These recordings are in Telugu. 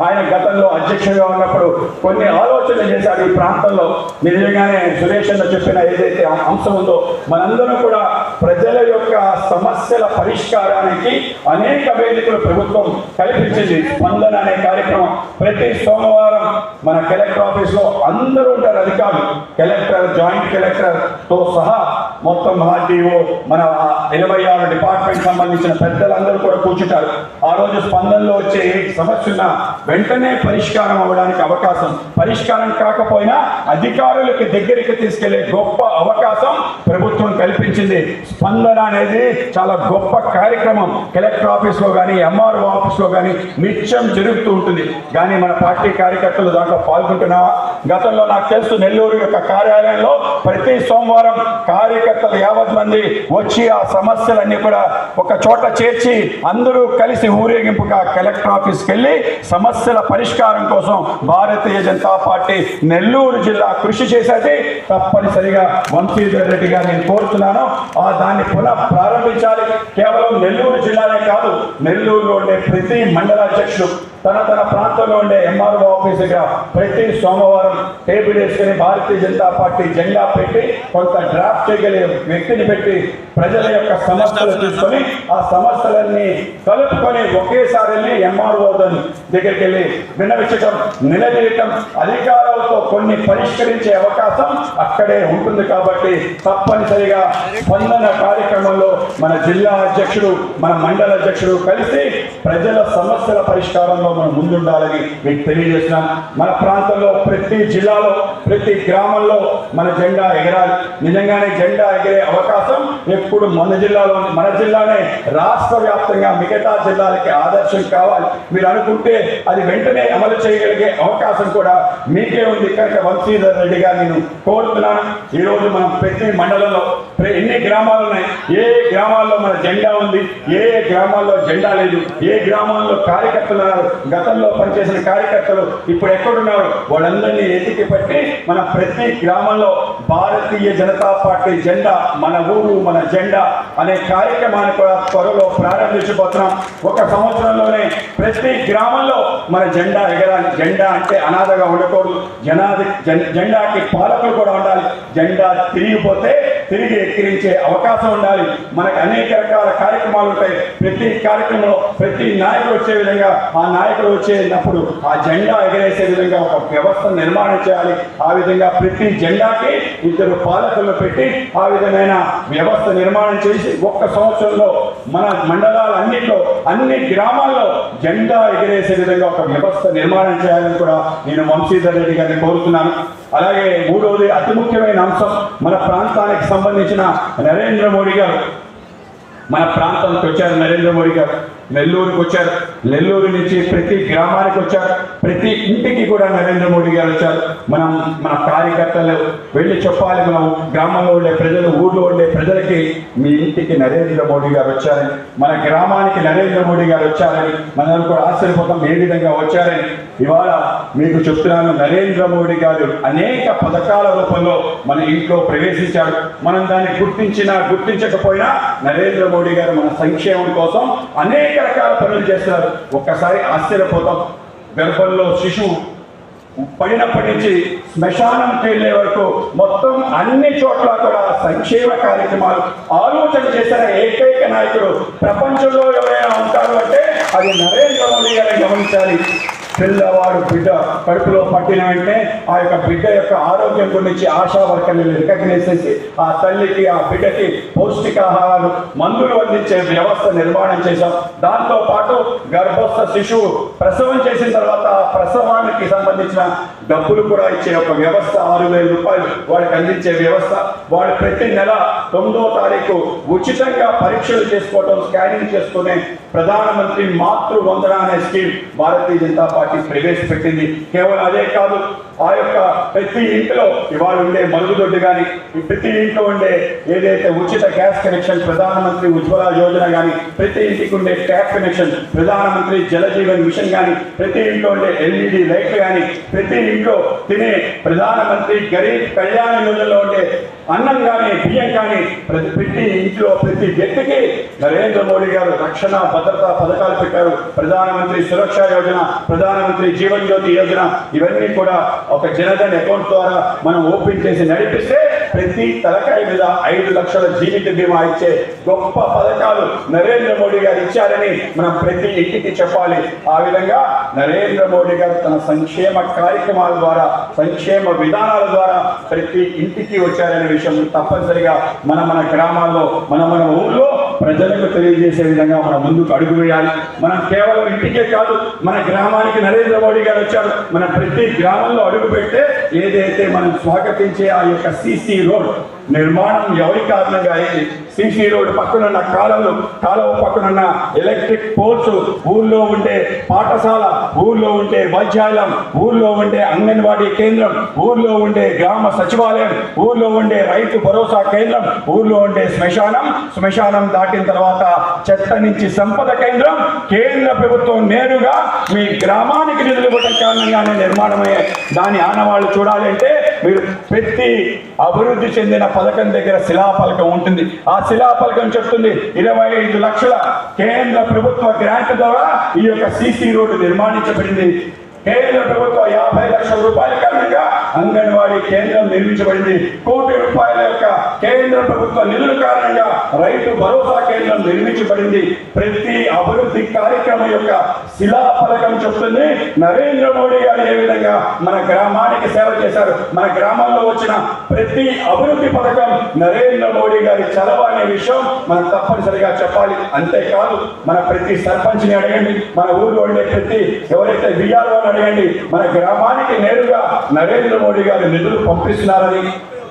ఆయన గతంలో అధ్యక్షుడిగా ఉన్నప్పుడు కొన్ని ఆలోచనలు చేశారు ఈ ప్రాంతంలో. నిజంగానే సురేష్ అన్న చెప్పిన ఏదైతే అంశం ఉందో, మనందరం కూడా ప్రజల యొక్క సమస్యల పరిష్కారానికి అనేక వేదికలు ప్రభుత్వం కల్పించింది. స్పందన అనే కార్యక్రమం ప్రతి సోమవారం మన కలెక్టర్ ఆఫీస్ లో అందరూ ఉంటారు అధికారులు, కలెక్టర్, జాయింట్ కలెక్టర్ తో సహా మొత్తం ఆర్డీఓ, మన 26 డిపార్ట్మెంట్ సంబంధించిన పెద్దలందరూ కూడా కూర్చుంటారు. ఆ రోజు స్పందనలో వచ్చే సమస్య ఉన్న వెంటనే పరిష్కారం అవ్వడానికి అవకాశం, పరిష్కారం కాకపోయినా అధికారులకి దగ్గరికి తీసుకెళ్లే గొప్ప అవకాశం ప్రభుత్వం కల్పించింది. స్పందన అనేది చాలా గొప్ప కార్యక్రమం. కలెక్టర్ ఆఫీస్ లో కానీ ఎంఆర్ఓ ఆఫీస్ లో కానీ నిత్యం జరుగుతూ ఉంటుంది. కానీ మన పార్టీ కార్యకర్తలు దాంట్లో పాల్గొంటున్నావా? గతంలో నాకు తెలుసు నెల్లూరు యొక్క కార్యాలయంలో ప్రతి సోమవారం కార్యకర్తలు 50 మంది వచ్చి ఆ సమస్యలన్నీ కూడా ఒక చోట చేర్చి అందరూ కలిసి ఊరేగింపుగా కలెక్టర్ ఆఫీస్కి వెళ్ళి సమస్యల పరిష్కారం కోసం భారతీయ జనతా పార్టీ నెల్లూరు జిల్లా కృషి చేసేది. తప్పనిసరిగా వంశీధర్ రెడ్డి గారు నేను కోరుతున్నాను, దాన్ని పునః ప్రారంభించాలి. కేవలం నెల్లూరు జిల్లానే కాదు, నెల్లూరులో ఉండే ప్రతి మండలాధ్యక్షుడు తన ప్రాంతంలో ఉండే ఎంఆర్ఓ ఆఫీస్ దగ్గర ప్రతి సోమవారం టేబుల్ వేసుకుని భారతీయ జనతా పార్టీ జెండా పెట్టి కొంత డ్రాఫ్ట్ చేయగలిగే వ్యక్తిని పెట్టి ప్రజల యొక్క సమస్యలు తీసుకొని ఆ సమస్యలన్నీ కలుపుకొని ఒకేసారి వెళ్ళి ఎంఆర్ఓ దగ్గరికి వెళ్ళి విన్నవించడం, నిలదీయటం, అధికారులతో కొన్ని పరిష్కరించే అవకాశం అక్కడే ఉంటుంది. కాబట్టి తప్పనిసరిగా స్పందన కార్యక్రమంలో మన జిల్లా అధ్యక్షుడు, మన మండల అధ్యక్షుడు కలిసి ప్రజల సమస్యల పరిష్కారంలో మనం ముందుండాలని మీకు తెలియజేస్తున్నాం. మన ప్రాంతంలో ప్రతి జిల్లాలో ప్రతి గ్రామంలో మన జెండా ఎగరాలి. నిజంగానే జెండా ఎగిరే అవకాశం ఎప్పుడు మన జిల్లానే రాష్ట్ర వ్యాప్తంగా మిగతా జిల్లాలకి ఆదర్శం కావాలి. మీరు అనుకుంటే అది వెంటనే అమలు చేయగలిగే అవకాశం కూడా మీకే ఉంది. కనుక వంశీధర్ రెడ్డి గారు నేను కోరుతున్నాను, ఈరోజు మనం ప్రతి మండలంలో ఎన్ని గ్రామాలు ఉన్నాయి, ఏ గ్రామాల్లో మన జెండా ఉంది, ఏ గ్రామాల్లో జెండా లేదు, ఏ గ్రామాల్లో కార్యకర్తలు ఉన్నారు, గతంలో పనిచేసిన కార్యకర్తలు ఇప్పుడు ఎక్కడున్నారు, వాళ్ళందరినీ ఎతికి పట్టి మన ప్రతి గ్రామంలో భారతీయ జనతా పార్టీ జెండా, మన ఊరు మన జెండా అనే కార్యక్రమాన్ని కూడా త్వరలో ప్రారంభించబోతున్నాం. ఒక సంవత్సరంలోనే ప్రతి గ్రామంలో మన జెండా ఎగరాలి. జెండా అంటే అనాథగా ఉండకూడదు, జెండాకి పాలకులు కూడా ఉండాలి. జెండా తిరిగిపోతే తిరిగి ఎక్కిరించే అవకాశం ఉండాలి. మనకు అనేక రకాల కార్యక్రమాలు ఉంటాయి. ప్రతి కార్యక్రమంలో ప్రతి నాయకుడు వచ్చే విధంగా, ఆ నాయకుడు వచ్చేటప్పుడు ఆ జెండా ఎగరేసే విధంగా ఒక వ్యవస్థ నిర్మాణం చేయాలి. ఆ విధంగా ప్రతి జెండాకి 2 పాలకులను పెట్టి ఆ విధమైన వ్యవస్థ నిర్మాణం చేసి ఒక్క సంవత్సరంలో మన మండలాలన్నింటిలో అన్ని గ్రామాల్లో జెండా ఎగరేసే విధంగా ఒక వ్యవస్థ నిర్మాణం చేయాలని కూడా నేను వంశీధర్ రెడ్డి గారిని కోరుతున్నాను. అలాగే మూడవది అతి ముఖ్యమైన అంశం, మన ప్రాంతానికి సంబంధించిన నరేంద్ర మోడీ గారు మన ప్రాంతానికి వచ్చారు. నరేంద్ర మోడీ గారు నెల్లూరుకి వచ్చారు. నెల్లూరు నుంచి ప్రతి గ్రామానికి వచ్చారు. ప్రతి ఇంటికి కూడా నరేంద్ర మోడీ గారు వచ్చారు. మన కార్యకర్తలు వెళ్ళి చెప్పాలి, మనం గ్రామంలో ఉండే ప్రజలు, ఊళ్ళో ఉండే ప్రజలకి మీ ఇంటికి నరేంద్ర మోడీ గారు వచ్చారని, మన గ్రామానికి నరేంద్ర మోడీ గారు వచ్చారని మనం కూడా ఆశ్చర్యపోతాం ఏ విధంగా వచ్చారని. ఇవాళ మీకు చెప్తున్నాను, నరేంద్ర మోడీ గారు అనేక పథకాల రూపంలో మన ఇంట్లో ప్రవేశించాడు. మనం దాన్ని గుర్తించకపోయినా నరేంద్ర మోడీ గారు మన సంక్షేమం కోసం అనేక రకాల పనులు చేస్తున్నారు. ఒక్కసారి ఆశ్చర్యపోతాం. గర్భంలో శిశువు పడినప్పటి నుంచి శ్మశానంకి వెళ్ళే వరకు మొత్తం అన్ని చోట్ల కూడా సంక్షేమ కార్యక్రమాలు ఆలోచన చేసిన ఏకైక నాయకుడు ప్రపంచంలో ఎవరైనా ఉంటారు అంటే అది నరేంద్ర మోడీ గారిని గమనించాలి. పిల్లవాడు బిడ్డ కడుపులో పట్టిన వెంటనే ఆ యొక్క బిడ్డ యొక్క ఆరోగ్యం గురించి ఆశా వర్కర్లు రికగ్నైజ్ చేసి ఆ తల్లికి ఆ బిడ్డకి పౌష్టికాహారాలు మందులు అందించే వ్యవస్థ నిర్మాణం చేశాం. దాంతో పాటు గర్భస్థ శిశువు ప్రసవం చేసిన తర్వాత ఆ ప్రసవానికి సంబంధించిన డబ్బులు కూడా ఇచ్చే ఒక వ్యవస్థ, 6,000 రూపాయలు వాడికి అందించే వ్యవస్థ. వాడు ప్రతి నెల 9వ తారీఖు ఉచితంగా పరీక్షలు చేసుకోవటం, స్కానింగ్ చేసుకునే ప్రధానమంత్రి మాతృ వందన అనే స్కీమ్ భారతీయ జనతా పార్టీ ప్రవేశపెట్టింది. కేవలం అదే కాదు, ఆ యొక్క ప్రతి ఇంట్లో ఇవాళ ఉండే మరుగుదొడ్డి కానీ, ప్రతి ఇంట్లో ఉండే ఏదైతే ఉచిత గ్యాస్ కనెక్షన్ ప్రధానమంత్రి ఉజ్వల యోజన కానీ, ప్రతి ఇంటికి ఉండే ట్యాప్ కనెక్షన్ ప్రధానమంత్రి జల జీవన్ మిషన్ కానీ, ప్రతి ఇంట్లో ఉండే LED లైట్లు కానీ, ప్రతి ఇంట్లో తినే ప్రధానమంత్రి గరీబ్ కళ్యాణ యోజనలో ఉండే అన్నం కానీ బియ్యం కానీ ప్రతి ఇంట్లో ప్రతి వ్యక్తికి నరేంద్ర మోడీ గారు రక్షణ భద్రతా పథకాలు పెట్టారు. ప్రధానమంత్రి సురక్ష యోజన, ప్రధానమంత్రి జీవన్ జ్యోతి యోజన, ఇవన్నీ కూడా ఒక జనధన్ అకౌంట్ ద్వారా మనం ఓపెన్ చేసి నడిపిస్తే ప్రతి తలకాయ మీద 5 లక్షల జీవిత బీమా ఇచ్చే గొప్ప పథకాలు నరేంద్ర మోడీ గారు ఇచ్చారని మనం ప్రతి ఇంటికి చెప్పాలి. ఆ విధంగా నరేంద్ర మోడీ గారు తన సంక్షేమ కార్యక్రమాల ద్వారా, సంక్షేమ విధానాల ద్వారా ప్రతి ఇంటికి వచ్చారనే విషయం తప్పనిసరిగా మన గ్రామాల్లో, మన ఊళ్ళో ప్రజలకు తెలియజేసే విధంగా మనం ముందుకు అడుగు వేయాలి. మనం కేవలం ఇంటికే కాదు, మన గ్రామానికి నరేంద్ర మోడీ గారు వచ్చారు. మనం ప్రతి గ్రామంలో అడుగు పెడితే ఏదైతే మనం స్వాగతించే ఆ యొక్క సిసి రోడ్ నిర్మాణం ఎవరి కారణంగా అయింది, సిసి రోడ్ పక్కనున్న కాలువ పక్కనున్న ఎలక్ట్రిక్ పోల్స్, ఊళ్ళో ఉండే పాఠశాల, ఊళ్ళో ఉండే వైద్యాలయం, ఊళ్ళో ఉండే అంగన్వాడీ కేంద్రం, ఊళ్ళో ఉండే గ్రామ సచివాలయం, ఊళ్ళో ఉండే రైతు భరోసా కేంద్రం, ఊళ్ళో ఉండే శ్మశానం దాటిన తర్వాత చెత్త నుంచి సంపద కేంద్రం, కేంద్ర ప్రభుత్వం నేరుగా మీ గ్రామానికి నిధులు ఇవ్వడం కారణంగానే నిర్మాణమయ్యే దాని ఆనవాళ్ళు చూడాలి అంటే మీరు ప్రతి అభివృద్ధి చెందిన పథకం దగ్గర శిలాఫలకం ఉంటుంది. ఆ శిలాఫలకం చెప్తుంది 25 లక్షల కేంద్ర ప్రభుత్వ గ్రాంట్ ద్వారా ఈ యొక్క సిసి రోడ్డు నిర్మాణించబడింది. కేంద్ర ప్రభుత్వ 50 లక్షల రూపాయల కారణంగా అంగన్వాడీ కేంద్రం నిర్మించబడింది. 1 కోటి రూపాయల యొక్క కేంద్ర ప్రభుత్వ నిధుల కారణంగా రైతు భరోసా కేంద్రం నిర్మించబడింది. ప్రతి అభివృద్ధి కార్యక్రమం యొక్క శిలాఫలకం చెప్తుంది నరేంద్ర మోడీ గారు ఏ విధంగా మన గ్రామానికి సేవ చేశారు. మన గ్రామంలో వచ్చిన ప్రతి అభివృద్ధి పథకం నరేంద్ర మోడీ గారి చలవ అనే విషయం మనం తప్పనిసరిగా చెప్పాలి. అంతేకాదు మన ప్రతి సర్పంచ్ని అడగండి, మన ఊళ్ళో ఉండే ప్రతి ఎవరైతే విఆర్ఓ అడగండి, మన గ్రామానికి నేరుగా నరేంద్ర మోడీ గారు నిధులు పంపిస్తున్నారని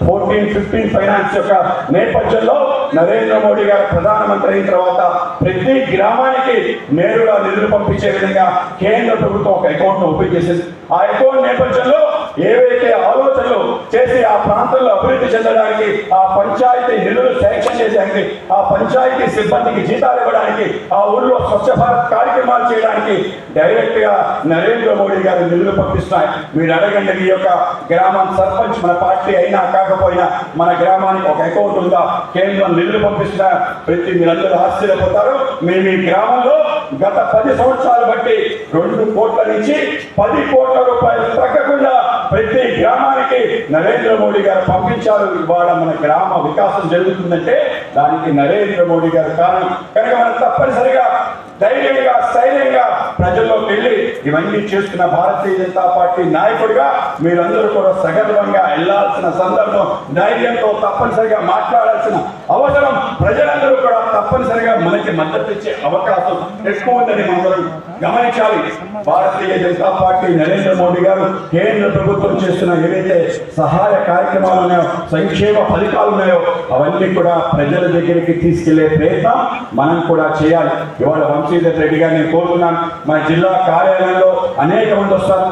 14-15 ఫైనాన్స్ యొక్క నేపథ్యంలో నరేంద్ర మోడీ గారు ప్రధానమంత్రి అయిన తర్వాత ప్రతి గ్రామానికి నేరుగా నిధులు పంపించే విధంగా కేంద్ర ప్రభుత్వం ఒక అకౌంట్ ఓపెన్ చేసింది. ఆ అకౌంట్ నేపథ్యంలో ఏవైతే ఆలోచనలు చేసి ఆ ప్రాంతంలో అభివృద్ధి చెందడానికి, ఆ పంచాయతీ నిధులు శాంక్షన్ చేసేందుకు, ఆ పంచాయతీ సిబ్బందికి జీతాలు ఇవ్వడానికి, ఆ ఊళ్ళో స్వచ్ఛ భారత్ కార్యక్రమాలు చేయడానికి డైరెక్ట్ గా నరేంద్ర మోడీ గారు నిధులు పంపిస్తున్నాయి. మీరు అడగండి, మీ యొక్క గ్రామం సర్పంచ్ మన పార్టీ అయినా కాకపోయినా మన గ్రామానికి ఒక అకౌంట్ ఉందా, కేంద్రం నిధులు పంపిస్తున్నా, ప్రతి మీరందరూ ఆశ్చర్యపోతారు. మేము ఈ గ్రామంలో గత 10 సంవత్సరాలు బట్టి 2 కోట్ల నుంచి 10 కోట్ల రూపాయలు తగ్గకుండా ప్రతి గ్రామానికి నరేంద్ర మోడీ గారు పంపించారు. ఇవాళ మన గ్రామ వికాసం జరుగుతుందంటే దానికి నరేంద్ర మోడీ గారు కారణం. కనుక మనం తప్పనిసరిగా ధైర్యంగా, స్థైర్యంగా ప్రజల్లోకి వెళ్ళి ఇవన్నీ చేస్తున్న భారతీయ జనతా పార్టీ నాయకుడిగా మీరందరూ కూడా సగర్వంగా వెళ్లాల్సిన సందర్భం, ధైర్యంతో తప్పనిసరిగా మాట్లాడాల్సిన అవసరం, ప్రజలందరూ కూడా తప్పనిసరిగా మనకి మద్దతు ఇచ్చే అవకాశం ఎక్కువ ఉందని మనం గమనించాలి. భారతీయ జనతా పార్టీ నరేంద్ర మోడీ గారు కేంద్ర ప్రభుత్వం చేస్తున్న ఏవైతే సహాయ కార్యక్రమాలు ఉన్నాయో, సంక్షేమ ఫలితాలు ఉన్నాయో అవన్నీ కూడా ప్రజల దగ్గరికి తీసుకెళ్లే ప్రయత్నం మనం కూడా చేయాలి. ఇవాళ వంశీధర్ రెడ్డి గారిని నేను కోరుతున్నాను, మన జిల్లా కార్యాలయంలో అనేక మంది వస్తారు.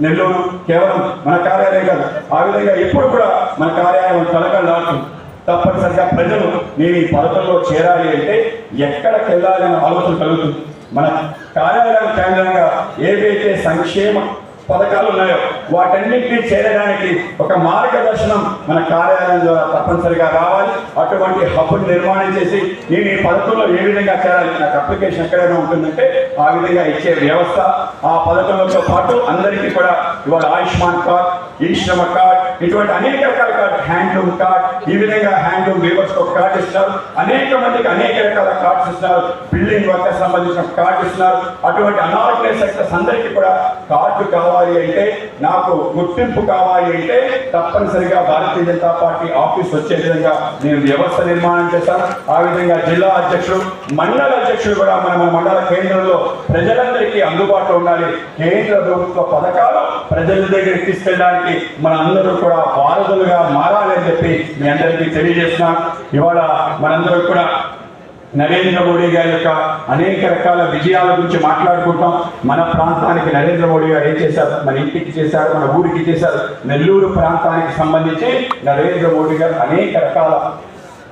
నెల్లూరు కేవలం మన కార్యాలయం కాదు, ఆ విధంగా ఎప్పుడు కూడా మన కార్యాలయం కలకలాడుతుంది. తప్పనిసరిగా ప్రజలు నేను ఈ పథకంలో చేరాలి అంటే ఎక్కడికి వెళ్ళాలి అనే ఆలోచన కలుగుతుంది. మన కార్యాలయం కేంద్రంగా ఏవైతే సంక్షేమ పథకాలు ఉన్నాయో వాటన్నింటినీ చేరడానికి ఒక మార్గదర్శనం మన కార్యాలయం ద్వారా తప్పనిసరిగా రావాలి. అటువంటి హబ్బుని నిర్మాణం చేసి నేను ఈ పథకంలో ఏ విధంగా చేరాలి, నాకు అప్లికేషన్ ఎక్కడైనా ఉంటుందంటే ఆ విధంగా ఇచ్చే వ్యవస్థ, ఆ పథకంతో పాటు అందరికీ కూడా ఇవాళ ఆయుష్మాన్ కార్డ్, ఈ శ్రమ కార్డ్, ఇటువంటి అనేక రకాల కార్డు, హ్యాండ్లూమ్ కార్డ్, ఈ విధంగా హ్యాండ్లూమ్ వీవర్స్ ఒక కార్డు ఇస్తున్నారు. అనేక మందికి అనేక రకాల కార్డ్స్ ఇస్తున్నారు. బిల్డింగ్ వర్క్ సంబంధించిన కార్డు ఇస్తున్నారు. అటువంటి అనార్గనైజ్ సెక్టర్స్ అందరికీ కూడా కార్డు కావాలి అంటే, నాకు గుర్తింపు కావాలి అంటే తప్పనిసరిగా భారతీయ జనతా పార్టీ ఆఫీస్ వచ్చే విధంగా నేను వ్యవస్థ నిర్మాణం చేశాను. ఆ విధంగా జిల్లా అధ్యక్షుడు, మండల అధ్యక్షుడు కూడా మన మండల కేంద్రంలో ప్రజలందరికీ అందుబాటులో ఉండాలి. కేంద్ర ప్రభుత్వ పథకాలు ప్రజల దగ్గరికి తీసుకెళ్ళడానికి మన అందరూ కూడా వారధులుగా మారాలని చెప్పి మీ అందరికీ తెలియజేస్తున్నాను. ఇవాళ మనందరూ కూడా నరేంద్ర మోడీ గారి యొక్క అనేక రకాల విజయాల గురించి మాట్లాడుకుంటాం. మన ప్రాంతానికి నరేంద్ర మోడీ గారు ఏం చేశారు, మన ఇంటికి చేశారు, మన ఊరికి చేశారు. నెల్లూరు ప్రాంతానికి సంబంధించి నరేంద్ర మోడీ గారు అనేక రకాల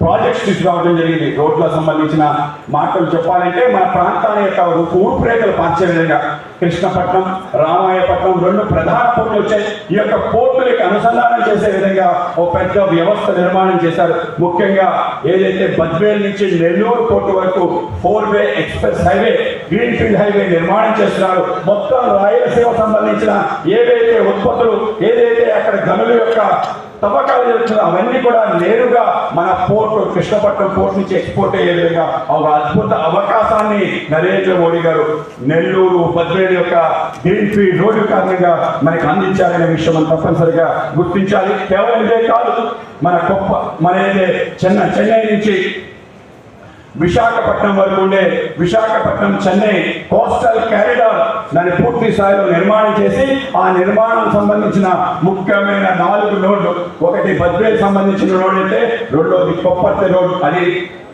ప్రాజెక్ట్స్ తీసుకురావడం జరిగింది. రోడ్లకు సంబంధించిన మాటలు చెప్పాలంటే మన ప్రాంతాన్ని యొక్క రూపురేఖలు మార్చే విధంగా కృష్ణపట్నం, రామాయపట్నం 2 ప్రధాన పోర్టులు వచ్చాయి. ఈ యొక్క పోర్టులకి అనుసంధానం చేసే విధంగా ఒక పెద్ద వ్యవస్థ నిర్మాణం చేశారు. ముఖ్యంగా ఏదైతే బద్వేల్ నుంచి నెల్లూరు పోర్టు వరకు 4-వే ఎక్స్ప్రెస్ హైవే, గ్రీన్ఫీల్డ్ హైవే నిర్మాణం చేస్తున్నారు. మొత్తం రాయలసీమ సంబంధించిన ఏవైతే ఉత్పత్తులు, ఏదైతే అక్కడ గనుల యొక్క తవ్వకాలు జరుగుతున్నాయి అవన్నీ కూడా నేరుగా మన పోర్టు కృష్ణపట్నం పోర్టు నుంచి ఎక్స్పోర్ట్ అయ్యే విధంగా ఒక అద్భుత అవకాశాన్ని నరేంద్ర మోడీ గారు నెల్లూరు బద్వేలు యొక్క గ్రీన్ఫీల్డ్ రోడ్డు కారణంగా మనకి అందించారనే విషయం మనం తప్పనిసరిగా గుర్తించాలి. కేవలం ఇదే కాదు, మన చెన్నై నుంచి విశాఖపట్నం వరకు ఉండే విశాఖపట్నం చెన్నై కోస్టల్ కారిడార్ దాన్ని పూర్తి స్థాయిలో నిర్మాణం చేసి ఆ నిర్మాణం సంబంధించిన ముఖ్యమైన 4 రోడ్లు, ఒకటి బద్వేల్ సంబంధించిన రోడ్ అయితే, రెండోది కొప్పర్తి రోడ్, అది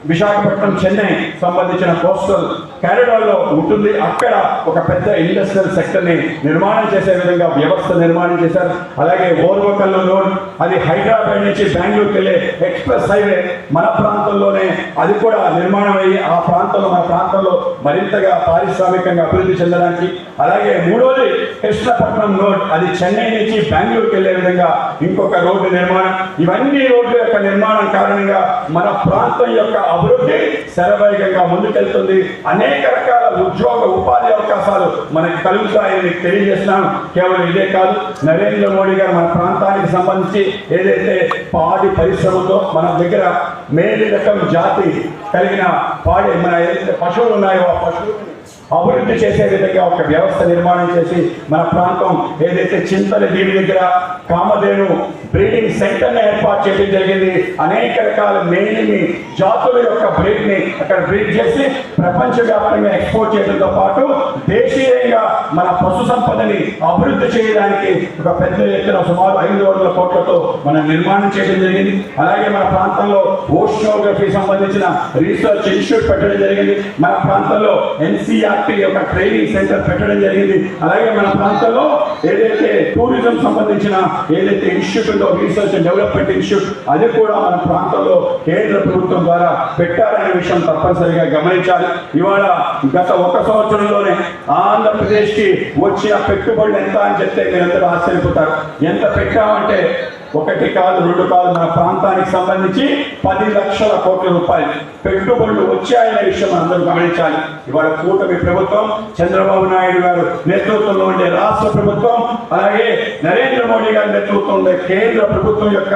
విశాఖపట్నం చెన్నై సంబంధించిన కోస్టల్ కారిడార్ లో ఉంటుంది. అక్కడ ఒక పెద్ద ఇండస్ట్రియల్ సెక్టర్ ని నిర్మాణం చేసే విధంగా వ్యవస్థ నిర్మాణం చేశారు. అలాగే ఓర్వకల్లు రోడ్, అది హైదరాబాద్ నుంచి బెంగళూరుకి వెళ్ళే ఎక్స్ప్రెస్ హైవే మన ప్రాంతంలోనే అది కూడా నిర్మాణం అయ్యి ఆ ప్రాంతంలో మన ప్రాంతంలో మరింతగా పారిశ్రామికంగా అభివృద్ధి చెందడానికి. అలాగే మూడోది కృష్ణపట్నం రోడ్, అది చెన్నై నుంచి బెంగళూరుకి వెళ్ళే విధంగా ఇంకొక రోడ్డు నిర్మాణం. ఇవన్నీ రోడ్ల యొక్క నిర్మాణం కారణంగా మన ప్రాంతం యొక్క అభివృద్ధి శరవేగంగా ముందుకెళ్తుంది. అనేక రకాల ఉద్యోగ ఉపాధి అవకాశాలు మనకి కలుగుతాయని మీకు తెలియజేస్తున్నాను. కేవలం ఇదే కాదు, నరేంద్ర మోడీ గారు మన ప్రాంతానికి సంబంధించి ఏదైతే పాడి పరిశ్రమతో మన దగ్గర మేలు రకం జాతి కలిగిన పాడి మన ఏదైతే పశువులు ఉన్నాయో ఆ పశువులు అభివృద్ధి చేసే విధంగా ఒక వ్యవస్థ నిర్మాణం చేసి మన ప్రాంతం ఏదైతే చింతల దీని దగ్గర కామధేను బ్రీడింగ్ సెంటర్ని ఏర్పాటు చేయడం జరిగింది. అనేక రకాల మేలిమి జాతుల యొక్క బ్రీడ్ ని అక్కడ బ్రీడ్ చేసి ప్రపంచవ్యాప్తంగా ఎక్స్పోర్ట్ చేయడంతో పాటు దేశీయంగా మన పశు సంపదని అభివృద్ధి చేయడానికి ఒక పెద్ద ఎత్తున సుమారు 500 కోట్లతో మనం నిర్మాణం చేయడం జరిగింది. అలాగే మన ప్రాంతంలో ఓషనోగ్రఫీ సంబంధించిన రీసెర్చ్ ఇన్స్టిట్యూట్ పెట్టడం జరిగింది. మన ప్రాంతంలో NCERT యొక్క ట్రైనింగ్ సెంటర్ పెట్టడం జరిగింది. అలాగే మన ప్రాంతంలో ఏదైతే టూరిజం సంబంధించిన ఏదైతే ఇన్స్టిట్యూట్ ఉందో రీసెర్చ్ అండ్ డెవలప్మెంట్ ఇన్స్టిట్యూట్ అది కూడా మన ప్రాంతంలో కేంద్ర ప్రభుత్వం ద్వారా పెట్టారనే విషయం తప్పనిసరిగా గమనించాలి. ఇవాళ గత 1 సంవత్సరంలోనే ఆంధ్రప్రదేశ్ కి వచ్చిన పెట్టుబడులు ఎంత అని చెప్తే మీరందరూ ఆశ్చర్యపోతారు. ఎంత పెట్టామంటే 1 కాదు 2 కాదు, మన ప్రాంతానికి సంబంధించి 10 లక్షల కోట్ల రూపాయలు పెట్టుబడులు వచ్చాయనే విషయం అందరూ గమనించాలి. ఇవాళ కూటమి ప్రభుత్వం, చంద్రబాబు నాయుడు గారు నేతృత్వంలో ఉండే రాష్ట్ర ప్రభుత్వం, అలాగే నరేంద్ర మోడీ గారి నేతృత్వంలో ఉండే కేంద్ర ప్రభుత్వం యొక్క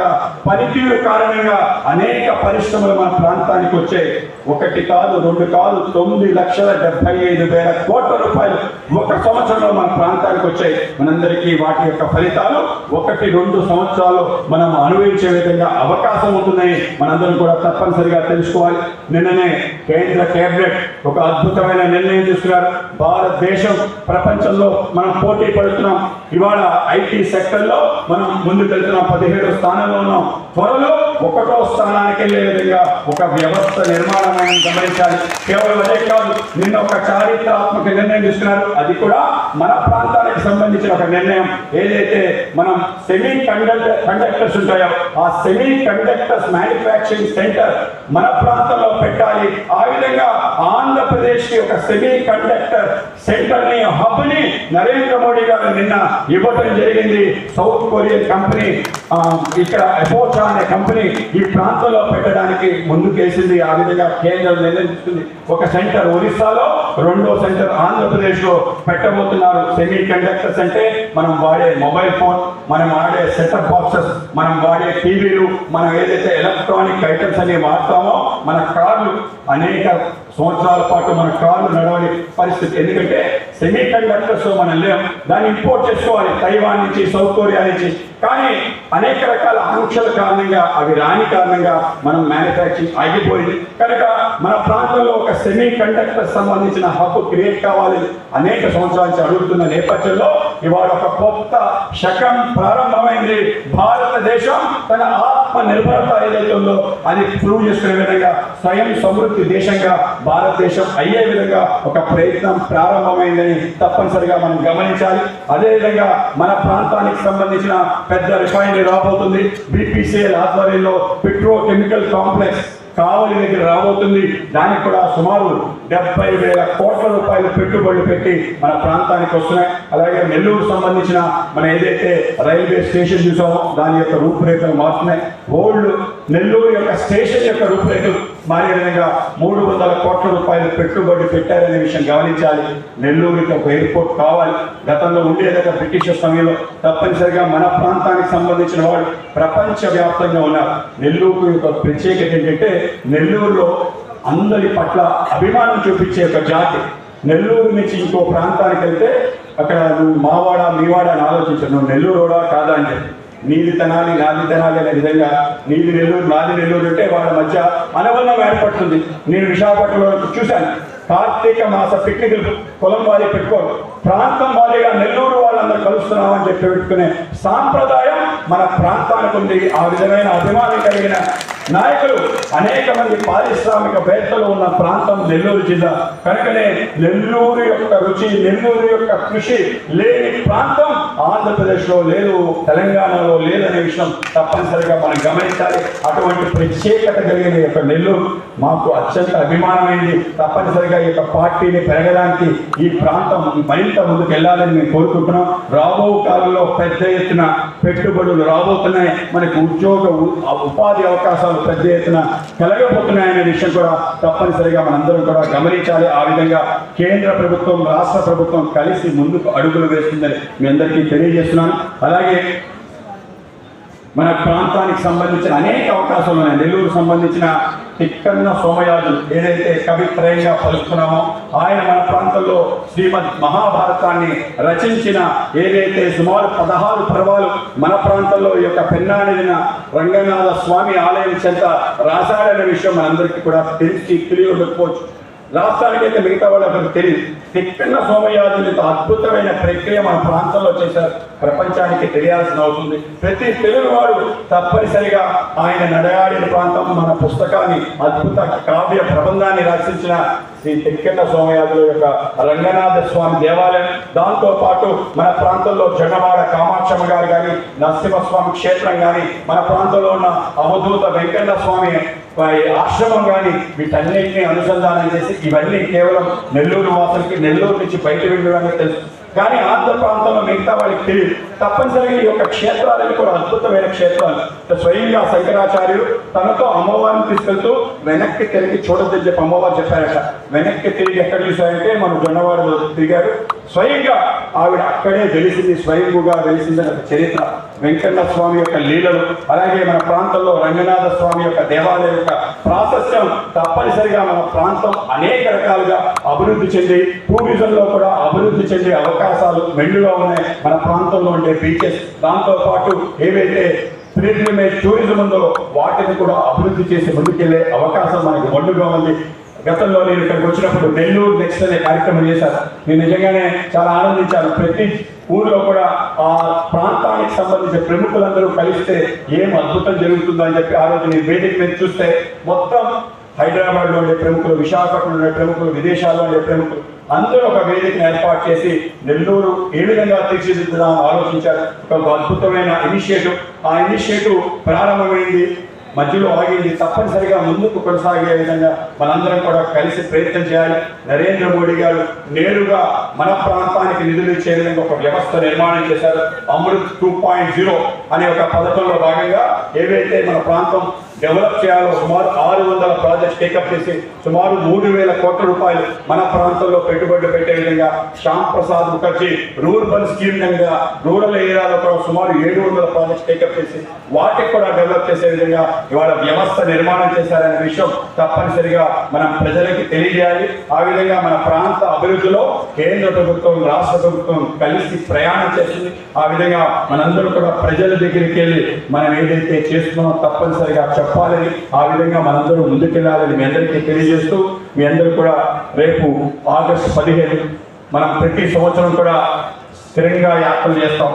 పనితీరు కారణంగా అనేక పరిశ్రమలు మన ప్రాంతానికి వచ్చాయి. 1 కాదు 2 కాదు, 9,75,000 కోట్ల రూపాయలు 1 సంవత్సరంలో మన ప్రాంతానికి వచ్చాయి. మనందరికీ వాటి యొక్క ఫలితాలు 1-2 సంవత్సరాలు మనం అనుభవించే విధంగా అవకాశం ఉంటుందని మనందరం కూడా తప్పనిసరిగా తెలుసుకోవాలి. నిన్ననే కేంద్ర కేబినెట్ ఒక అద్భుతమైన నిర్ణయం తీసుకున్నారు. భారతదేశం ప్రపంచంలో మనం పోటీ పడుతున్నాం. ఇవాళ IT సెక్టర్లో మనం ముందుకెళ్తున్నాం, 17వ స్థానంలో ఉన్నాం. త్వరలో 1వ స్థానానికి వెళ్ళే విధంగా ఒక వ్యవస్థ నిర్మాణం గమనించాలి. కేవలం అదే కాదు, నిన్న ఒక చారిత్రాత్మక నిర్ణయం తీసుకున్నారు. అది కూడా మన ప్రాంతానికి సంబంధించిన ఒక నిర్ణయం. ఏదైతే మనం సెమీ కండక్టర్స్ ఉంటాయో ఆ సెమీ కండక్టర్స్ మ్యానుఫ్యాక్చరింగ్ సెంటర్ మన ప్రాంతంలో పెట్టాలి. ఆ విధంగా ఆంధ్రప్రదేశ్ కి ఒక సెమీ కండక్టర్ సెంటర్ ని హబ్ ని నరేంద్ర మోడీ గారు నిన్న ఇవ్వడం జరిగింది. సౌత్ కొరియన్ కంపెనీ ఇక్కడ అపోచా అనే కంపెనీ ఈ ప్రాంతంలో పెట్టడానికి ముందుకేసింది. ఆ విధంగా కేంద్రం నిర్ణయించుకుంది. ఒక సెంటర్ ఒరిస్సాలో, 2వ సెంటర్ ఆంధ్రప్రదేశ్ లో పెట్టబోతున్నారు. సెమీ కండక్టర్స్ అంటే మనం వాడే మొబైల్ ఫోన్, మనం వాడే సెటప్ బాక్సెస్, మనం వాడే టీవీలు, మనం ఏదైతే ఎలక్ట్రానిక్ ఐటమ్స్ అన్ని వాడతామో మన కార్లు అనేక సంవత్సరాల పాటు మన కార్లు నడవని పరిస్థితి. ఎందుకంటే సెమీ కండక్టర్స్ మనం లేం, దాన్ని ఇంపోర్ట్ చేసుకోవాలి తైవాన్ నుంచి, సౌత్ కొరియా నుంచి. కానీ అనేక రకాల ఆంక్షల కారణంగా, అవి రాని కారణంగా మనం మ్యానుఫ్యాక్చరింగ్ ఆగిపోయింది. కనుక మన ప్రాంతంలో ఒక సెమీ కండక్టర్ సంబంధించిన హబ్ క్రియేట్ కావాలని అనేక సంవత్సరాల నుంచి అడుగుతున్న నేపథ్యంలో ఇవాళ ఒక కొత్త శకం ప్రారంభమైంది. భారతదేశం తన ఆత్మ నిర్భరత ఏదైతే ఉందో అది ప్రూవ్ చేసుకునే విధంగా, స్వయం సమృద్ధి దేశంగా భారతదేశం అయ్యే విధంగా ఒక ప్రయత్నం ప్రారంభమైందని తప్పనిసరిగా మనం గమనించాలి. అదేవిధంగా మన ప్రాంతానికి సంబంధించిన పెద్ద రిఫైనరీ రాబోతుంది. BPCL ఆధ్వర్యంలో పెట్రోకెమికల్ కాంప్లెక్స్ కావలి దగ్గర రాబోతుంది. దానికి కూడా సుమారు 70,000 కోట్ల రూపాయలు పెట్టుబడులు పెట్టి మన ప్రాంతానికి వస్తున్నాయి. అలాగే నెల్లూరు సంబంధించిన మన ఏదైతే రైల్వే స్టేషన్ చూసామో దాని యొక్క రూపురేఖలు మారుతున్నాయి. ఓల్డ్ నెల్లూరు యొక్క స్టేషన్ యొక్క రూపురేఖలు మారే విధంగా 300 కోట్ల రూపాయలు పెట్టుబడి పెట్టారనే విషయం గమనించాలి. నెల్లూరుకి ఒక ఎయిర్పోర్ట్ కావాలి. గతంలో ఉండేదట బ్రిటిష్ సమయంలో. తప్పనిసరిగా మన ప్రాంతానికి సంబంధించిన వాళ్ళు ప్రపంచవ్యాప్తంగా ఉన్నారు. నెల్లూరు యొక్క ప్రత్యేకత ఏంటంటే నెల్లూరులో అందరి పట్ల అభిమానం చూపించే ఒక జాతి. నెల్లూరు నుంచి ఇంకో ప్రాంతానికి వెళ్తే అక్కడ నువ్వు మావాడా మీవాడా అని ఆలోచించరు. నువ్వు నెల్లూరుడా కాదా అంటే నీది తినాలి నాది తినాలి అనే విధంగా నీది నెల్లూరు నాది నెల్లూరు అంటే వాళ్ళ మధ్య అనుబంధం ఏర్పడుతుంది. నేను విశాఖపట్నంలో చూశాను. కార్తీక మాస పిక్నిక్లు కులం వారి పెట్టుకోరు, ప్రాంతం వారిగా నెల్లూరు వాళ్ళందరూ కలుస్తున్నామని చెప్పి పెట్టుకునే సాంప్రదాయం మన ప్రాంతానికి ఉంది. ఆ విధమైన అభిమానం కలిగిన నాయకులు అనేక మంది పారిశ్రామికవేత్తలు ఉన్న ప్రాంతం నెల్లూరు జిల్లా. కనుకనే నెల్లూరు యొక్క రుచి, నెల్లూరు యొక్క కృషి లేని ప్రాంతం ఆంధ్రప్రదేశ్లో లేదు, తెలంగాణలో లేదనే విషయం తప్పనిసరిగా మనం గమనించాలి. అటువంటి ప్రత్యేకత కలిగిన యొక్క నెల్లూరు మాకు అత్యంత అభిమానమైంది. తప్పనిసరిగా ఈ యొక్క పార్టీని పెరగడానికి ఈ ప్రాంతం మరింత ముందుకు వెళ్ళాలని మేము కోరుకుంటున్నాం. రాబో కాలంలో పెద్ద ఎత్తున పెట్టుబడులు రాబోతున్నాయి. మనకు ఉపాధి అవకాశాలు పెద్ద ఎత్తున కలగబోతున్నాయనే విషయం కూడా తప్పనిసరిగా మనందరం కూడా గమనించాలి. ఆ విధంగా కేంద్ర ప్రభుత్వం రాష్ట్ర ప్రభుత్వం కలిసి ముందుకు అడుగులు వేస్తుందని మీ అందరికీ తెలియజేస్తున్నాను. అలాగే మన ప్రాంతానికి సంబంధించిన అనేక అవకాశాలు ఉన్నాయి. నెల్లూరు సంబంధించిన తిక్కన్న సోమయాజులు ఏదైతే కవిత్రయంగా పలుకుతున్నామో ఆయన మన ప్రాంతంలో శ్రీమద్ మహాభారతాన్ని రచించిన ఏదైతే సుమారు 16 పర్వాలు మన ప్రాంతంలో ఈ యొక్క పెన్నానిదిన రంగనాథ స్వామి ఆలయం చెంత రాశాడనే విషయం మనందరికీ కూడా తెలియకపోవచ్చు. రాష్ట్రానికైతే మిగతా వాళ్ళకి తెలియదు. తిక్కన్న సోమయాజులు అద్భుతమైన ప్రక్రియ మన ప్రాంతంలో చేశారు. ప్రపంచానికి తెలియాల్సిన అవుతుంది. ప్రతి తెలుగువాడు తప్పనిసరిగా ఆయన నడయాడిన ప్రాంతం మన పుస్తకాన్ని అద్భుత కావ్య ప్రబంధాన్ని రచించిన శ్రీ తిక్కన్న సోమయాజుల యొక్క రంగనాథ స్వామి దేవాలయం, దాంతో పాటు మన ప్రాంతంలో జగవాడ కామాక్షమ్మ గారు కానీ, నరసింహస్వామి క్షేత్రం కానీ, మన ప్రాంతంలో ఉన్న అవధూత వెంకన్న స్వామి ఆశ్రమం కానీ, వీటన్నిటిని అనుసంధానం చేసి ఇవన్నీ కేవలం నెల్లూరు వాసులకి, నెల్లూరు నుంచి బయట వెళ్ళడానికి తెలుసు. కానీ ఆంధ్ర ప్రాంతంలో మిగతా వాళ్ళకి తెలియదు. తప్పనిసరిగా ఈ యొక్క క్షేత్రాలని కూడా అద్భుతమైన క్షేత్రాలు. స్వయంగా శంకరాచార్యులు తనతో అమ్మవారిని తీసుకెళ్తూ వెనక్కి తిరిగి చూడొద్దని చెప్పి అమ్మవారు చెప్పారట. వెనక్కి తిరిగి ఎక్కడ చూశారంటే మన జొన్నవాడలో తిరిగారు. స్వయంగా ఆవిడ అక్కడే వెలిసింది, స్వయంగా వెలిసిందని ఒక చరిత్ర. వెంకన్న స్వామి యొక్క లీలలు, అలాగే మన ప్రాంతంలో రంగనాథ స్వామి యొక్క దేవాలయం యొక్క ప్రాశస్త్యం తప్పనిసరిగా మన ప్రాంతం అనేక రకాలుగా అభివృద్ధి చెంది టూరిజంలో కూడా అభివృద్ధి చెందే అవకాశాలు మెండుగా ఉన్నాయి. మన ప్రాంతంలో ఉండే బీచెస్, దాంతో పాటు ఏవైతే పిలిగ్రిమేజ్ టూరిజం ఉందో వాటిని కూడా అభివృద్ధి చేసి ముందుకెళ్లే అవకాశం మనకు మెండుగా ఉంది. గతంలో నేను ఇక్కడికి వచ్చినప్పుడు నెల్లూరు నెక్స్ట్ అనే కార్యక్రమం చేశాను. నేను నిజంగానే చాలా ఆనందించాను. ప్రతి ఊళ్ళో కూడా ఆ ప్రాంతానికి సంబంధించిన ప్రముఖులందరూ కలిస్తే ఏం అద్భుతం జరుగుతుందో అని చెప్పి ఆ రోజు నేను వేదిక మీద చూస్తే మొత్తం హైదరాబాద్లో ఉండే ప్రముఖులు, విశాఖపట్నంలో ఉండే ప్రముఖులు, విదేశాల్లో ఉండే ప్రముఖులు అందరూ ఒక వేదికను ఏర్పాటు చేసి నెల్లూరు ఏ విధంగా తీర్చిదిద్దామని ఆలోచించారు. ఒక అద్భుతమైన ఇనిషియేటివ్. ఆ ఇనిషియేటివ్ ప్రారంభమైంది, మధ్యలో ఆగింది. తప్పనిసరిగా ముందుకు కొనసాగే విధంగా మనందరం కూడా కలిసి ప్రయత్నం చేయాలి. నరేంద్ర మోడీ గారు నేరుగా మన ప్రాంతానికి నిధులు ఇచ్చే విధంగా ఒక వ్యవస్థ నిర్మాణం చేశారు. అమృత్ 2.0 అనే ఒక పథకంలో భాగంగా ఏవైతే మన ప్రాంతం డెవలప్ చేయాలో సుమారు 600 ప్రాజెక్ట్స్ టేకప్ చేసి సుమారు 3,000 కోట్ల రూపాయలు మన ప్రాంతంలో పెట్టుబడులు పెట్టే విధంగా శ్యామ్ ప్రసాద్ ముఖర్జీ రూరల్ స్కీమ్ కింద రూరల్ ఏరియాలో కూడా సుమారు 700 ప్రాజెక్ట్స్ టేకప్ చేసి వాటికి కూడా డెవలప్ చేసే విధంగా ఇవాళ వ్యవస్థ నిర్మాణం చేశారనే విషయం తప్పనిసరిగా మనం ప్రజలకి తెలియజేయాలి. ఆ విధంగా మన ప్రాంత అభివృద్ధిలో కేంద్ర ప్రభుత్వం, రాష్ట్ర ప్రభుత్వం కలిసి ప్రయాణం చేస్తుంది. ఆ విధంగా మనందరూ కూడా ప్రజల దగ్గరికి వెళ్ళి మనం ఏదైతే చేస్తున్నామో తప్పనిసరిగా చెప్పాలని, ఆ విధంగా మనందరూ ముందుకెళ్ళాలని మీ అందరికీ తెలియజేస్తూ, మీ అందరూ కూడా రేపు ఆగస్టు 15 మనం ప్రతి సంవత్సరం కూడా స్థిరంగా యాత్రలు చేస్తాం.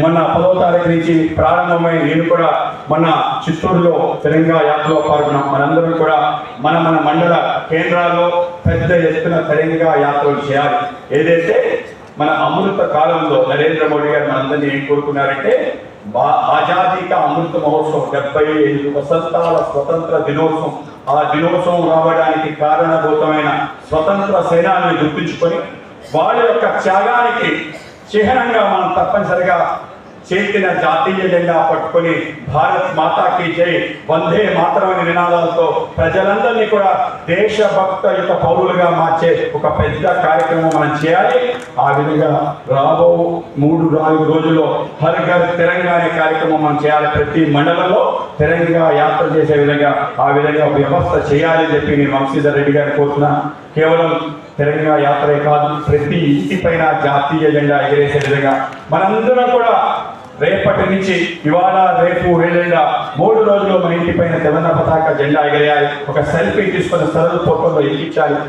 మొన్న 10వ తారీఖు నుంచి ప్రారంభమై నేను కూడా మన చిత్తూరులో స్థిరంగా యాత్రలో పాల్గొన్నాం. మనందరం కూడా మన మండల కేంద్రాల్లో పెద్ద ఎత్తున స్థిరంగా యాత్రలు చేయాలి. ఏదైతే మన అమృత కాలంలో నరేంద్ర మోడీ గారు మనందరినీ ఏం కోరుకున్నారంటే ఆజాదీ కా అమృత మహోత్సవం 75 వసంతాల స్వతంత్ర దినోత్సవం. ఆ దినోత్సవం రావడానికి కారణభూతమైన స్వతంత్ర సేనాన్ని గుర్తుంచుకొని వాళ్ళ యొక్క త్యాగానికి చిహ్నంగా మనం తప్పనిసరిగా చేతిన జాతీయ జెండా పట్టుకొని భారత్ మాతాకి జై, వందే మాతరం అనే నినాదాలతో ప్రజలందరినీ కూడా దేశభక్తయుత పౌరులుగా మార్చే ఒక పెద్ద కార్యక్రమం మనం చేయాలి. ఆ విధంగా రాబో 3-4 రోజుల్లో హర్ ఘర్ తిరంగా అనే కార్యక్రమం మనం చేయాలి. ప్రతి మండలంలో తిరంగా యాత్ర చేసే విధంగా ఆ విధంగా వ్యవస్థ చేయాలని చెప్పి నేను వంశీధర్ రెడ్డి గారిని కోరుతున్నా. కేవలం తిరంగా యాత్రే కాదు, ప్రతి ఇంటిపైన జాతీయ జెండా ఎగిరేసే విధంగా మనందరం కూడా రేపటి నుంచి ఇవాళ రేపు ఎల్లుండా 3 రోజులు మన ఇంటిపైన త్రివర్ణ పతాక జెండా ఎగిరేయాలి. ఒక సెల్ఫీ తీసుకున్న సరళ ఫోటోలో ఎక్కించాలి.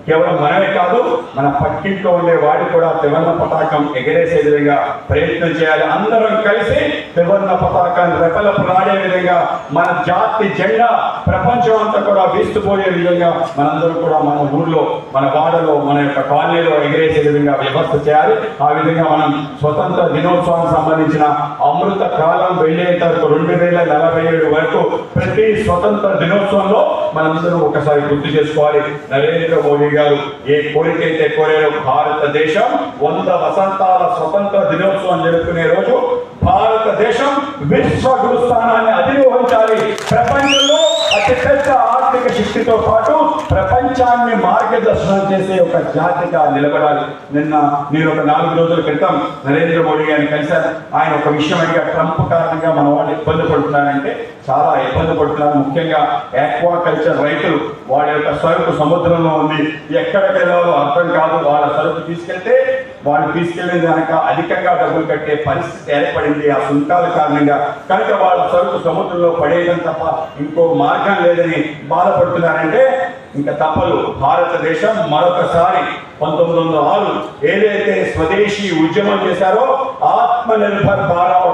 కేవలం మనమే కాదు, మన పక్కింట్లో ఉండే వాడు కూడా త్రివర్ణ పతాకం ఎగరేసే విధంగా ప్రయత్నం చేయాలి. అందరం కలిసి త్రివర్ణ పతాకాన్ని రెపరెపలాడే విధంగా మన జాతి జెండా ప్రపంచం అంతా కూడా వీస్తుపోయే విధంగా మనందరం కూడా మన ఊర్లో, మన వాడలో, మన యొక్క కాలనీలో ఎగరేసే విధంగా వ్యవస్థ చేయాలి. ఆ విధంగా మనం స్వతంత్ర దినోత్సవానికి సంబంధించిన అమృత కాలం వెళ్ళేంత వరకు 2047 వరకు ప్రతి స్వతంత్ర దినోత్సవంలో మనందరం ఒకసారి గుర్తు చేసుకోవాలి. నరేంద్ర మోడీ గారు ఏ కోరికైతే కోరారో, భారతదేశం 100 వసంతాల స్వతంత్ర దినోత్సవం జరుపుకునే రోజు భారతదేశం విశ్వ గురు స్థానాన్ని అధిరోహించాలి. ప్రపంచంలో అతిపెద్ద ఆర్థిక శక్తితో పాటు ప్రపంచాన్ని మార్గదర్శనం చేసే ఒక జాతిగా నిలబడాలి. నిన్న నేను ఒక 4 రోజుల క్రితం నరేంద్ర మోడీ గారిని కలిశాను. ఆయన ఒక విషయం అడిగా, ట్రంప్ కారణంగా మన వాళ్ళు ఇబ్బంది పడుతున్నారంటే చాలా ఇబ్బంది పడుతున్నారు. ముఖ్యంగా ఆక్వాకల్చర్ రైతులు, వాళ్ళ యొక్క సరుకు సముద్రంలో ఉంది, ఎక్కడికి వెళ్ళాలో అర్థం కాదు. వాళ్ళ సరుకు తీసుకెళ్తే వాళ్ళు తీసుకెళ్లిన దానిక అధికంగా డబ్బులు కట్టే పరిస్థితి ఏర్పడింది ఆ సుంకాల కారణంగా. కనుక వాళ్ళ సరుకు సముద్రంలో పడేయడం తప్ప ఇంకో మార్గం లేదని బాధపడుతున్నారంటే ఇంకా తప్పదు. భారతదేశం మరొకసారి 1906 ఏదైతే స్వదేశీ ఉద్యమం చేశారో ఆత్మనిర్భర్ భారత్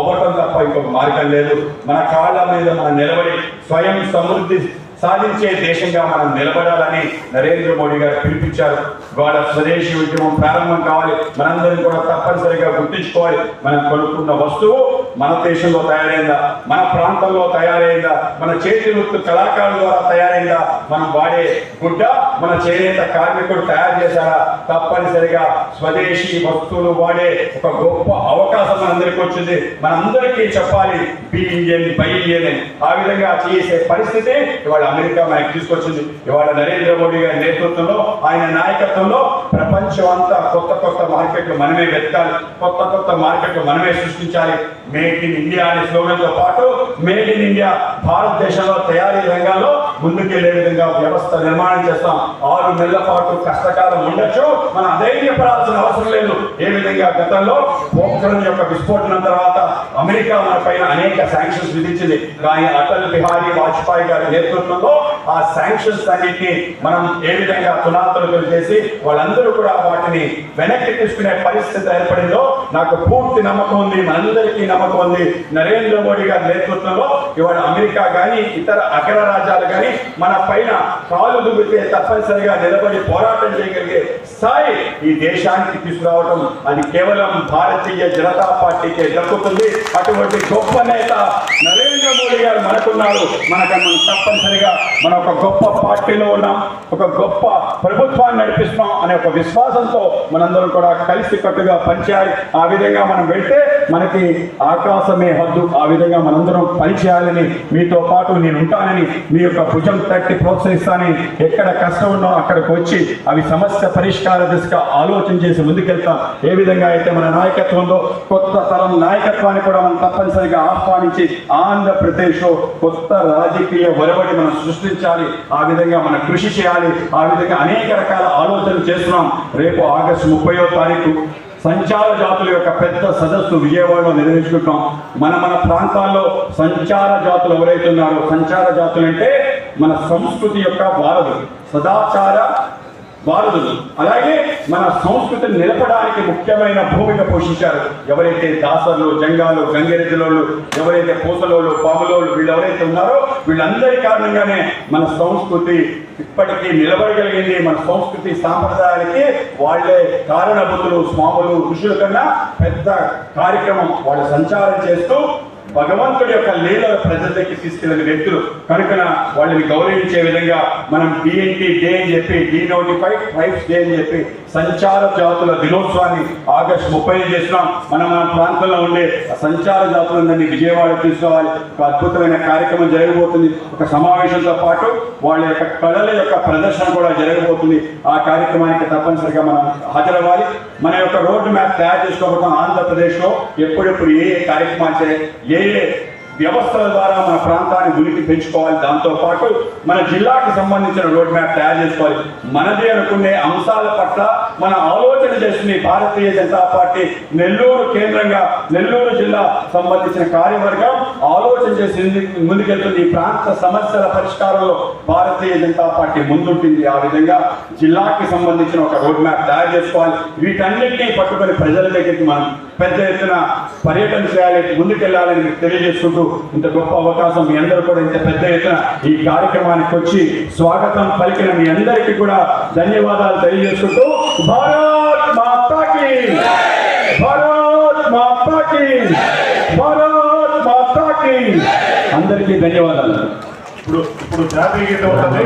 అవ్వటం తప్ప ఇంకొక మార్గం లేదు. మన కాళ్ళ మీద మనం నిలబడి స్వయం సమృద్ధి సాధించే దేశంగా మనం నిలబడాలని నరేంద్ర మోడీ గారు పిలిపించారు. వాళ్ళ స్వదేశీ ఉద్యమం ప్రారంభం కావాలి. మనందరం కూడా తప్పనిసరిగా గుర్తించుకోవాలి. మనం కొనుక్కున్న వస్తువు మన దేశంలో తయారైందా, మన ప్రాంతంలో తయారైందా, మన చేతి వృత్తి కళాకారుల ద్వారా తయారైందా, మనం వాడే గుడ్డ మన చేనేత కార్మికుడు తయారు చేశారా? తప్పనిసరిగా స్వదేశీ వస్తువులు వాడే ఒక గొప్ప అవకాశం మనందరికీ వచ్చింది. మనందరికీ చెప్పాలి బి ఇండియన్ బై ఇండియన్ అని. ఆ విధంగా చేసే పరిస్థితి ఇవాళ అమెరికా మనకి తీసుకొచ్చింది. ఇవాళ నరేంద్ర మోడీ గారి నేతృత్వంలో, ఆయన నాయకత్వంలో ప్రపంచం అంతా కొత్త కొత్త మార్కెట్లు మనమే వెతకాలి, కొత్త కొత్త మార్కెట్లు మనమే సృష్టించాలి. మేక్ ఇన్ ఇండియా అనే స్లోగన్ తో పాటు మేడ్ ఇన్ ఇండియా, భారతదేశంలో తయారీ రంగాల్లో ముందుకెళ్లే విధంగా వ్యవస్థ నిర్మాణం చేస్తాం. 6 నెలల పాటు కష్టకాలం ఉండొచ్చు, మనం అధైర్యపడాల్సిన అవసరం లేదు. ఏ విధంగా గతంలో పోఖ్రాన్ యొక్క విస్ఫోటనం తర్వాత అమెరికా మన పైన అనేక శాంక్షన్స్ విధించింది. కానీ అటల్ బిహారీ వాజ్పేయి గారి నేతృత్వంలో ఆ శాంక్షన్స్ అన్నింటినీ మనం ఏ విధంగా తునాతులు చేసి వాళ్ళందరూ కూడా వాటిని వెనక్కి తీసుకునే పరిస్థితి ఏర్పడిందో నాకు పూర్తి నమ్మకం ఉంది, మనందరికీ నమ్మకం ఉంది. నరేంద్ర మోడీ గారి నేతృత్వంలో ఇవాళ అమెరికా కానీ ఇతర అగ్ర రాజ్యాలు కానీ మన పైన కాలు దుబ్బితే తప్పనిసరిగా నిలబడి పోరాటం చేయగలిగే స్థాయి ఈ దేశానికి తీసుకురావడం అది కేవలం భారతీయ జనతా పార్టీకే దక్కుతుంది. అటువంటి గొప్ప నేత నరేంద్ర మోడీ గారు మనకున్నారు. మనం తప్పనిసరిగా మనం ఒక గొప్ప పార్టీలో ఉన్నాం, ఒక గొప్ప ప్రభుత్వాన్ని నడిపిస్తున్నాం అనే ఒక విశ్వాసంతో మనందరం కూడా కలిసి కట్టుగా పనిచేయాలి. ఆ విధంగా మనం వెళ్తే మనకి ఆకాశమే హద్దు. ఆ విధంగా మనందరం పనిచేయాలని, మీతో పాటు నేను ఉంటానని, మీ యొక్క భుజం తట్టి ప్రోత్సహిస్తానని, ఎక్కడ కష్టం ఉన్నా అక్కడికి వచ్చి అవి సమస్య పరిష్కార దిశగా ఆలోచన చేసి ముందుకెళ్తాం. ఏ విధంగా అయితే మన నాయకత్వంలో కొత్త తరం నాయకత్వాన్ని కూడా మనం తప్పనిసరిగా ఆహ్వానించి ఆంధ్రప్రదేశ్లో కొత్త రాజకీయ ఒరవడి మనం సృష్టించాలి. ఆ విధంగా మనం కృషి చేయాలి. ఆ విధంగా అనేక రకాల ఆలోచనలు చేస్తున్నాం. రేపు ఆగస్టు 30వ తారీఖు సంచార జాతుల యొక్క పెద్ద సదస్సు విజయవాడలో నిర్వహించుకుంటాం. మన ప్రాంతాల్లో సంచార జాతులు ఎవరైతున్నారో, సంచార జాతులు అంటే మన సంస్కృతి యొక్క వారధులు, సదాచార వారధులు. అలాగే మన సంస్కృతిని నిలపడానికి ముఖ్యమైన భూమిక పోషించారు. ఎవరైతే దాసర్లు, జంగాలు, గంగిరెద్దులోళ్ళు, ఎవరైతే పూసలోళ్ళు, పాములోళ్ళు, వీళ్ళు ఎవరైతే ఉన్నారో వీళ్ళందరి కారణంగానే మన సంస్కృతి ఇప్పటికీ నిలబడగలిగింది. మన సంస్కృతి సాంప్రదాయానికి వాళ్ళే కారణభూతులు. స్వాములు, ఋషుల కన్నా పెద్ద కార్యక్రమం వాళ్ళు సంచారం చేస్తూ భగవంతుడి యొక్క లీలల ప్రజలకి తీసుకెళ్లిన వ్యక్తులు కనుక వాళ్ళని గౌరవించే విధంగా మనం డిఎన్టీ డే అని చెప్పి, డీనోటిఫైడ్ ట్రైబ్స్ డే అని చెప్పి సంచార జాతుల దినోత్సవాన్ని ఆగస్టు 30 చేస్తున్నాం. మన ప్రాంతంలో ఉండే సంచార జాతులందరినీ విజయవాడ తీసుకోవాలి. ఒక అద్భుతమైన కార్యక్రమం జరగబోతుంది. ఒక సమావేశంతో పాటు వాళ్ళ యొక్క కళల యొక్క ప్రదర్శన కూడా జరగబోతుంది. ఆ కార్యక్రమానికి తప్పనిసరిగా మనం హాజరవ్వాలి. మన యొక్క రోడ్ మ్యాప్ తయారు చేసుకోబోతాం. ఆంధ్రప్రదేశ్లో ఎప్పుడెప్పుడు ఏ కార్యక్రమాలు చేయాలి, ఏ వ్యవస్థల ద్వారా మన ప్రాంతాన్ని ఉనికి పెంచుకోవాలి. దాంతో పాటు మన జిల్లాకి సంబంధించిన రోడ్ మ్యాప్ తయారు చేసుకోవాలి. మనది అనుకునే అంశాల పట్ల మన ఆలోచన చేస్తుంది భారతీయ జనతా పార్టీ నెల్లూరు కేంద్రంగా, నెల్లూరు జిల్లా సంబంధించిన కార్యవర్గం ఆలోచన చేసి ముందుకెళ్తుంది. ఈ ప్రాంత సమస్యల పరిష్కారంలో భారతీయ జనతా పార్టీ ముందుంటుంది. ఆ విధంగా జిల్లాకి సంబంధించిన ఒక రోడ్ మ్యాప్ తయారు చేసుకోవాలి. వీటన్నిటినీ పట్టుకొని ప్రజల దగ్గరికి మనం పెద్ద ఎత్తున పర్యటన చేయాలి, ముందుకెళ్లాలని తెలియజేసుకుంటూ ఇంత గొప్ప అవకాశం మీ అందరూ కూడా ఇంత పెద్ద ఎత్తున ఈ కార్యక్రమానికి వచ్చి స్వాగతం పలికిన మీ అందరికీ కూడా ధన్యవాదాలు తెలియజేసుకుంటూ భారత్ మాతాకి, భారత్ మాతాకి, భారత్ మాతాకి అందరికీ ధన్యవాదాలు. ఇప్పుడు జాతీయ గీతం ఉంటుంది.